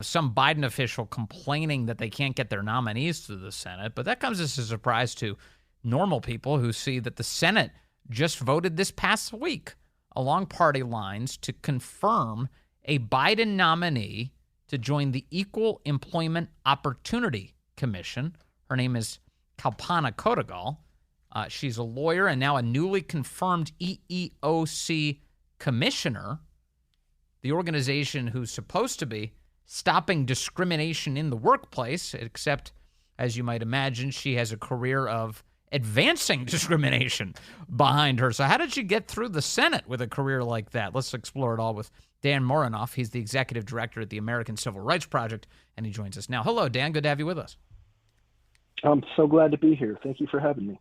some Biden official complaining that they can't get their nominees to the Senate, but that comes as a surprise to normal people who see that the Senate just voted this past week along party lines to confirm a Biden nominee to join the Equal Employment Opportunity Commission. Her name is Kalpana Kodagal. She's a lawyer and now a newly confirmed EEOC commissioner, the organization who's supposed to be stopping discrimination in the workplace, except, as you might imagine, she has a career of advancing discrimination behind her. So how did she get through the Senate with a career like that? Let's explore it all with Dan Morenoff. He's the executive director at the American Civil Rights Project, and he joins us now. Hello, Dan. Good to have you with us. I'm so glad to be here. Thank you for having me.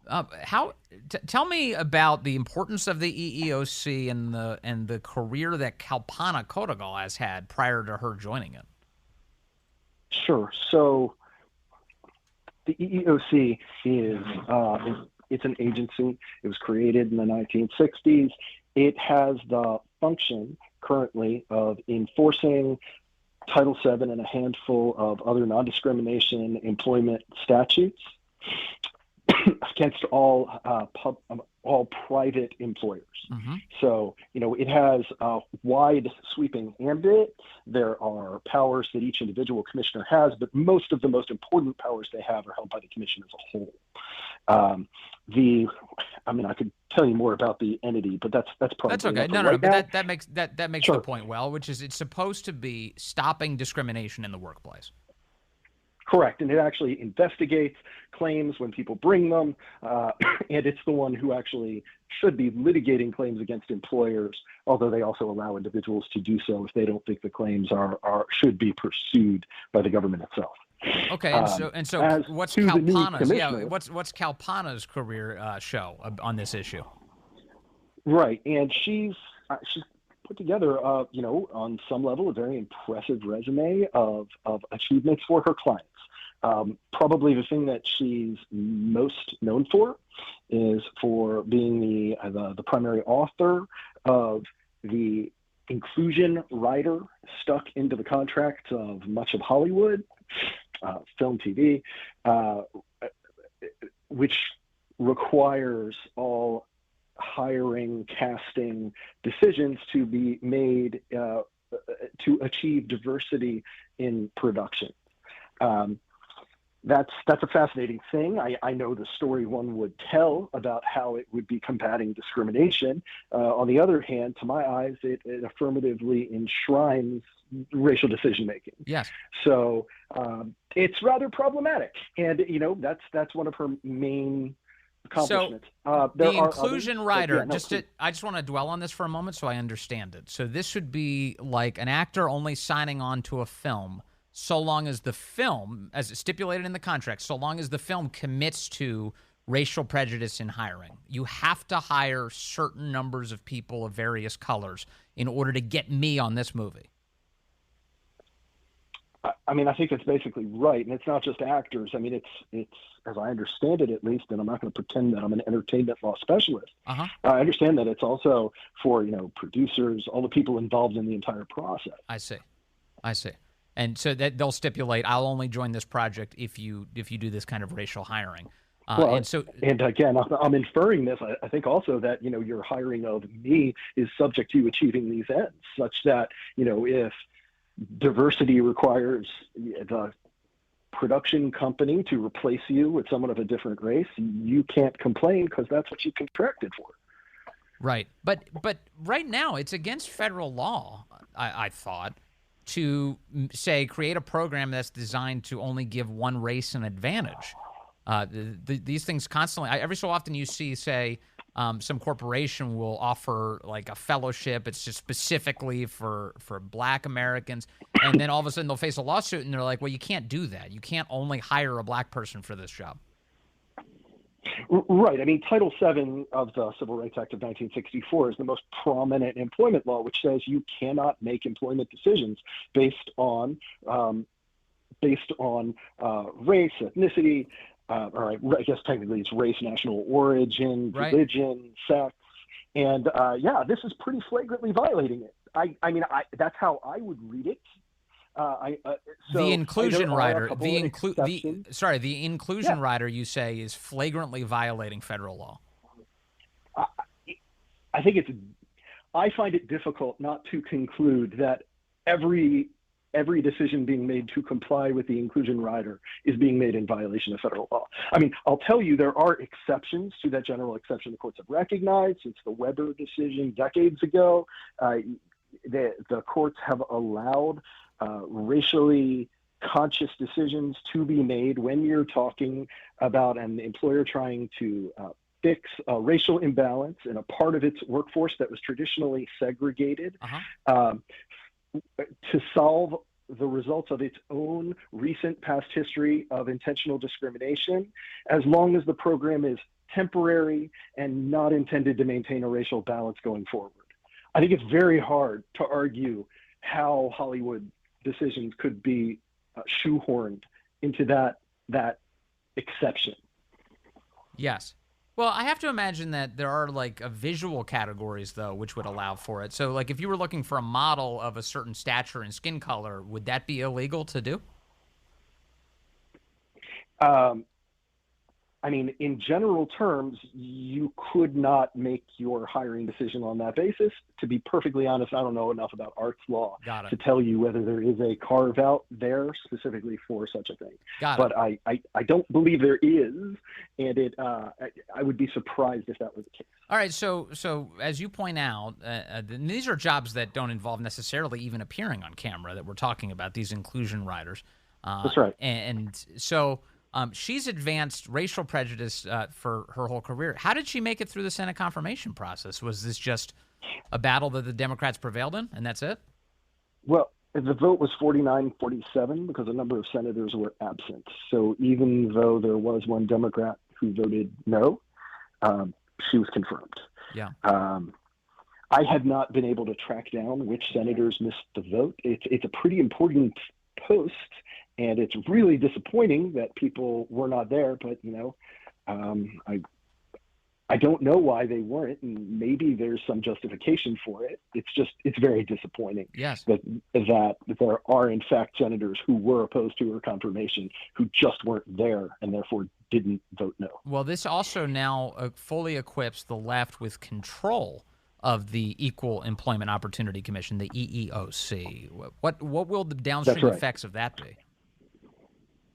Tell me about the importance of the EEOC and the career that Kalpana Kodagal has had prior to her joining it. Sure. So the EEOC it's an agency. It was created in the 1960s. It has the function currently of enforcing Title VII and a handful of other non-discrimination employment statutes against all private employers. Mm-hmm. So, it has a wide sweeping ambit. There are powers that each individual commissioner has, but most of the most important powers they have are held by the commission as a whole. I could tell you more about the entity, but that's probably that's okay. No, right but that makes Sure. the point well, which is it's supposed to be stopping discrimination in the workplace. Correct, and it actually investigates claims when people bring them, and it's the one who actually should be litigating claims against employers, although they also allow individuals to do so if they don't think the claims should be pursued by the government itself. Okay, and so what's Kalpana's? Yeah, what's Kalpana's career show on this issue? Right, and she's put together, on some level, a very impressive resume of achievements for her clients. Probably the thing that she's most known for is for being the primary author of the inclusion rider stuck into the contracts of much of Hollywood, film, TV, which requires all hiring, casting decisions to be made to achieve diversity in production. That's a fascinating thing. I know the story one would tell about how it would be combating discrimination. On the other hand, to my eyes, it affirmatively enshrines racial decision-making. Yes. So it's rather problematic. And, that's one of her main accomplishments. So the inclusion rider, I just want to dwell on this for a moment so I understand it. So this would be like an actor only signing on to a film so long as the film, as stipulated in the contract, so long as the film commits to racial prejudice in hiring. You have to hire certain numbers of people of various colors in order to get me on this movie. I think it's basically right, and it's not just actors. It's as I understand it, at least, and I'm not going to pretend that I'm an entertainment law specialist. Uh-huh. I understand that it's also for producers, all the people involved in the entire process. I see. And so that they'll stipulate, I'll only join this project if you do this kind of racial hiring. And again, I'm inferring this. I think also that your hiring of me is subject to achieving these ends, such that if diversity requires the production company to replace you with someone of a different race, you can't complain because that's what you contracted for. Right. But right now it's against federal law, I thought, to say create a program that's designed to only give one race an advantage. These things constantly, every so often you see, say, some corporation will offer like a fellowship. It's just specifically for Black Americans. And then all of a sudden they'll face a lawsuit and they're like, well, you can't do that. You can't only hire a Black person for this job. Right. Title VII of the Civil Rights Act of 1964 is the most prominent employment law, which says you cannot make employment decisions based on race, ethnicity, or I guess technically it's race, national origin, religion, sex, and this is pretty flagrantly violating it. That's how I would read it. The So inclusion there are a rider, couple of exceptions. the inclusion Yeah, rider, you say, is flagrantly violating federal law. I, I think I find it difficult not to conclude that every every decision being made to comply with the inclusion rider is being made in violation of federal law. I mean, I'll tell you, there are exceptions to that general exception the courts have recognized since the Weber decision decades ago. The courts have allowed racially conscious decisions to be made when you're talking about an employer trying to fix a racial imbalance in a part of its workforce that was traditionally segregated, to solve the results of its own recent past history of intentional discrimination, as long as the program is temporary and not intended to maintain a racial balance going forward. I think it's very hard to argue how Hollywood decisions could be shoehorned into that exception. Yes. Well, I have to imagine that there are like visual categories though, which would allow for it. So, like, if you were looking for a model of a certain stature and skin color, would that be illegal to do? I mean, in general terms, you could not make your hiring decision on that basis. To be perfectly honest, I don't know enough about arts law Got it. to tell you whether there is a carve out there specifically for such a thing. Got but it. I don't believe there is, and I would be surprised if that was the case. All right. So as you point out, these are jobs that don't involve necessarily even appearing on camera that we're talking about, these inclusion riders. That's right. And so she's advanced racial prejudice for her whole career. How did she make it through the Senate confirmation process? Was this just a battle that the Democrats prevailed in, and that's it? Well, the vote was 49-47 because a number of senators were absent. So even though there was one Democrat who voted no, she was confirmed. Yeah. I have not been able to track down which senators missed the vote. It's a pretty important post, and it's really disappointing that people were not there. But I don't know why they weren't, and maybe there's some justification for it. It's very disappointing. Yes. that there are in fact senators who were opposed to her confirmation who just weren't there and therefore didn't vote no. Well, this also now fully equips the left with control of the Equal Employment Opportunity Commission, the EEOC. What will the downstream effects of that be?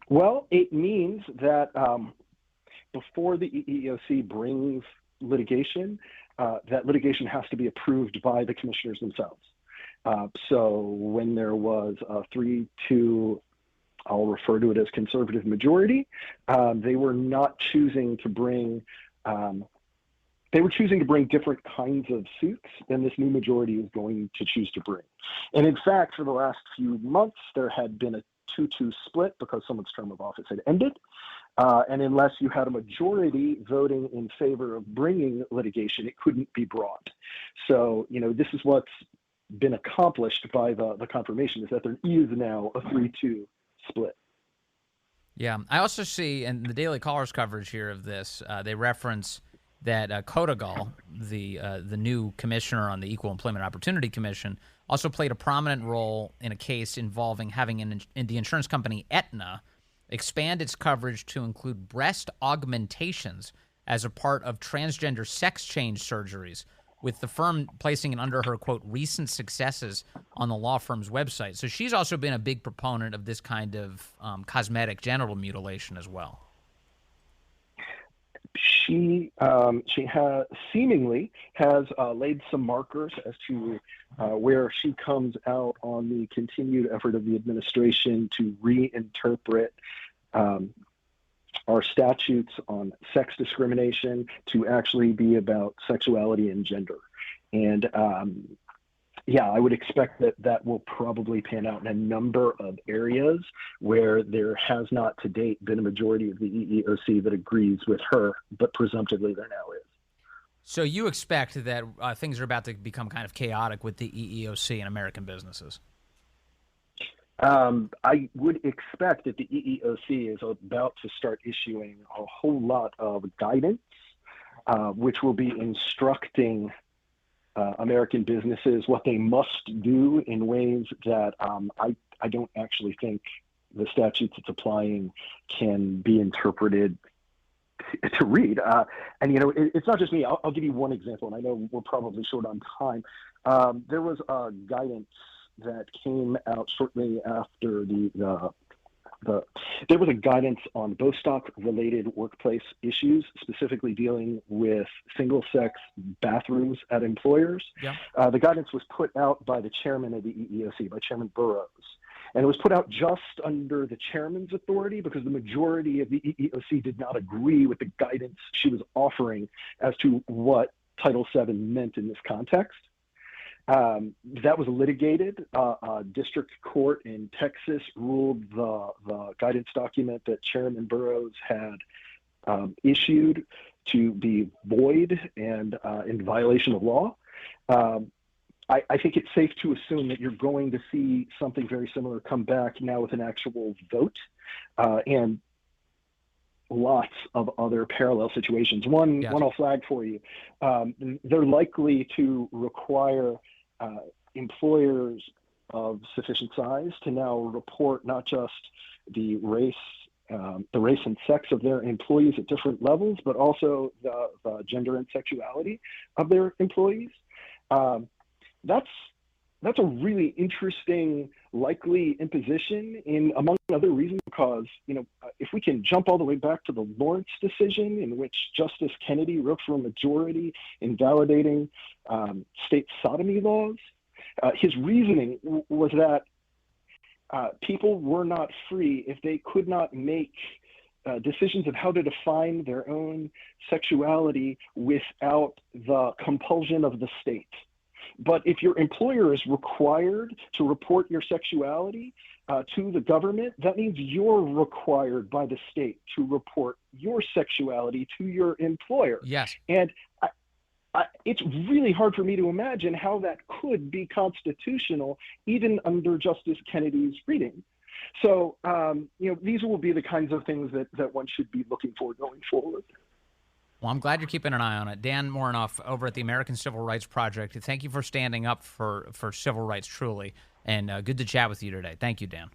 Well, it means that before the EEOC brings litigation, that litigation has to be approved by the commissioners themselves. So when there was a 3-2, I'll refer to it as conservative majority, they were not choosing to bring they were choosing to bring different kinds of suits than this new majority is going to choose to bring. And in fact, for the last few months, there had been a 2-2 split because someone's term of office had ended. And unless you had a majority voting in favor of bringing litigation, it couldn't be brought. So, this is what's been accomplished by the confirmation, is that there is now a 3-2 split. Yeah. I also see in the Daily Caller's coverage here of this, they reference that Kodagal, the new commissioner on the Equal Employment Opportunity Commission, also played a prominent role in a case involving having the insurance company Aetna expand its coverage to include breast augmentations as a part of transgender sex change surgeries, with the firm placing it under her, quote, recent successes on the law firm's website. So she's also been a big proponent of this kind of cosmetic genital mutilation as well. She seemingly has laid some markers as to where she comes out on the continued effort of the administration to reinterpret our statutes on sex discrimination to actually be about sexuality and gender. And I would expect that will probably pan out in a number of areas where there has not to date been a majority of the EEOC that agrees with her, but presumptively there now is. So you expect that things are about to become kind of chaotic with the EEOC and American businesses? I would expect that the EEOC is about to start issuing a whole lot of guidance, which will be instructing American businesses what they must do in ways that I don't actually think the statutes it's applying can be interpreted to read. And, it's not just me. I'll give you one example, and I know we're probably short on time. There was a guidance that came out shortly after there was a guidance on Bostock-related workplace issues, specifically dealing with single-sex bathrooms at employers. Yeah. The guidance was put out by the chairman of the EEOC, by Chairman Burroughs. And it was put out just under the chairman's authority because the majority of the EEOC did not agree with the guidance she was offering as to what Title VII meant in this context. That was litigated. A district court in Texas ruled the guidance document that Chairman Burroughs had issued to be void and in violation of law. I think it's safe to assume that you're going to see something very similar come back now with an actual vote and lots of other parallel situations. One I'll flag for you. They're likely to require employers of sufficient size to now report not just the race and sex of their employees at different levels, but also the gender and sexuality of their employees. That's a really interesting, likely imposition among other reasons, because, if we can jump all the way back to the Lawrence decision in which Justice Kennedy wrote for a majority invalidating state sodomy laws, his reasoning was that people were not free if they could not make decisions of how to define their own sexuality without the compulsion of the state. But if your employer is required to report your sexuality to the government, that means you're required by the state to report your sexuality to your employer. Yes. And it's really hard for me to imagine how that could be constitutional, even under Justice Kennedy's reading. So, these will be the kinds of things that one should be looking for going forward. Well, I'm glad you're keeping an eye on it. Dan Morenoff over at the American Civil Rights Project. Thank you for standing up for civil rights, truly. And good to chat with you today. Thank you, Dan.